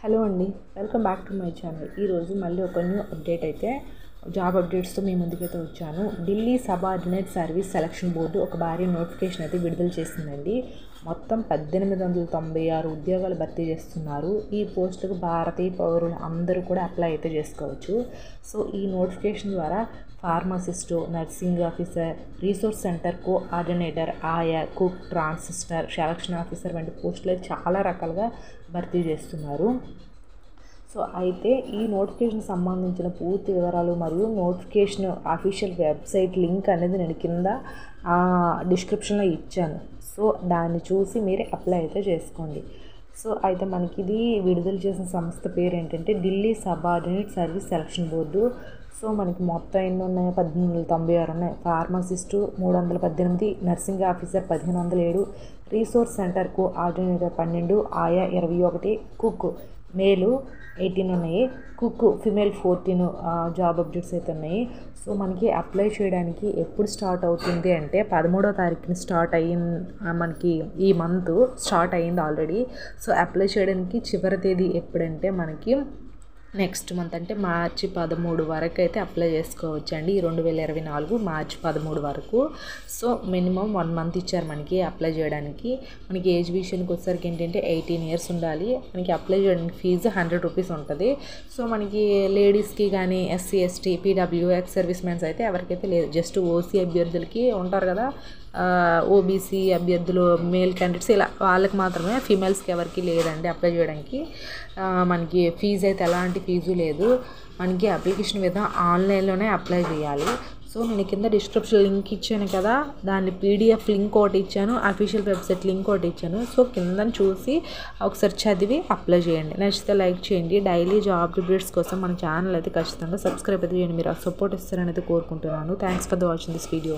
Hello అండి, welcome back to my channel. ఈరోజు మళ్ళీ ఒక న్యూ అప్డేట్ అయితే జాబ్ అప్డేట్స్తో మీ ముందుకైతే వచ్చాను. Delhi subordinate service selection board ఒక భారీ నోటిఫికేషన్ అయితే విడుదల చేసిందండి. మొత్తం 1896 ఉద్యోగాలు భర్తీ చేస్తున్నారు. ఈ పోస్టులకు భారతీయ పౌరులు అందరూ కూడా అప్లై అయితే చేసుకోవచ్చు. సో ఈ నోటిఫికేషన్ ద్వారా pharmacist, nursing officer, resource centre coordinator, ఆయా, కుక్, ట్రాన్సిస్టర్, సెలక్షన్ ఆఫీసర్ వంటి పోస్టులు చాలా రకాలుగా భర్తీ చేస్తున్నారు. సో అయితే ఈ నోటిఫికేషన్ సంబంధించిన పూర్తి వివరాలు మరియు నోటిఫికేషన్ అఫీషియల్ వెబ్సైట్ లింక్ అనేది నేను కింద డిస్క్రిప్షన్లో ఇచ్చాను. సో దాన్ని చూసి మీరు అప్లై అయితే చేసుకోండి. సో అయితే మనకి ఇది విడుదల చేసిన సంస్థ పేరు ఏంటంటే Delhi subordinate service selection board. So మనకి మొత్తం ఎన్ని ఉన్నాయి? 1896 ఉన్నాయి. Pharmacist 318, nursing officer 1507, resource centre coordinator 12, ఆయా 21, కుక్ మేలు 18 ఉన్నాయి, కుక్ ఫిమేల్ 14 జాబ్ అప్డేట్స్ అయితే ఉన్నాయి. సో మనకి అప్లై చేయడానికి ఎప్పుడు స్టార్ట్ అవుతుంది అంటే 13వ తారీఖున స్టార్ట్ అయ్యింది. మనకి ఈ మంత్ స్టార్ట్ అయ్యింది ఆల్రెడీ. సో అప్లై చేయడానికి చివరి తేదీ ఎప్పుడంటే మనకి నెక్స్ట్ మంత్ అంటే మార్చి 13 వరకు అయితే అప్లై చేసుకోవచ్చు అండి. 2024 మార్చి 13 వరకు. సో మినిమం 1 మంత్ ఇచ్చారు మనకి అప్లై చేయడానికి. మనకి ఏజ్ విషయానికి వచ్చేసరికి ఏంటంటే 18 ఇయర్స్ ఉండాలి. మనకి అప్లై చేయడానికి ఫీజు 100 రూపీస్ ఉంటుంది. సో మనకి లేడీస్కి కానీ SC, ST, PW, ex service mens అయితే ఎవరికైతే లేదు. జస్ట్ ఓసీ అభ్యర్థులకి ఉంటారు కదా, ఓబీసీ అభ్యర్థులు, మేల్ క్యాండిడేట్స్, ఇలా వాళ్ళకి మాత్రమే, ఫీమేల్స్కి ఎవరికి లేదండి అప్లై చేయడానికి. మనకి ఫీజు అయితే ఎలాంటి ఫీజు లేదు. మనకి అప్లికేషన్ విధానం ఆన్లైన్లోనే అప్లై చేయాలి. సో నేను కింద డిస్క్రిప్షన్ లింక్ ఇచ్చాను కదా, దాన్ని పీడిఎఫ్ లింక్ ఒకటి ఇచ్చాను, అఫీషియల్ వెబ్సైట్ లింక్ ఒకటి ఇచ్చాను. సో కింద చూసి ఒకసారి చదివి అప్లై చేయండి. నచ్చితే లైక్ చేయండి. డైలీ జాబ్ అప్డేట్స్ కోసం మన ఛానల్ అయితే ఖచ్చితంగా సబ్స్క్రైబ్ అయితే చేయండి. మీరు సపోర్ట్ ఇస్తారని అయితే కోరుకుంటున్నాను. Thanks for watching this video.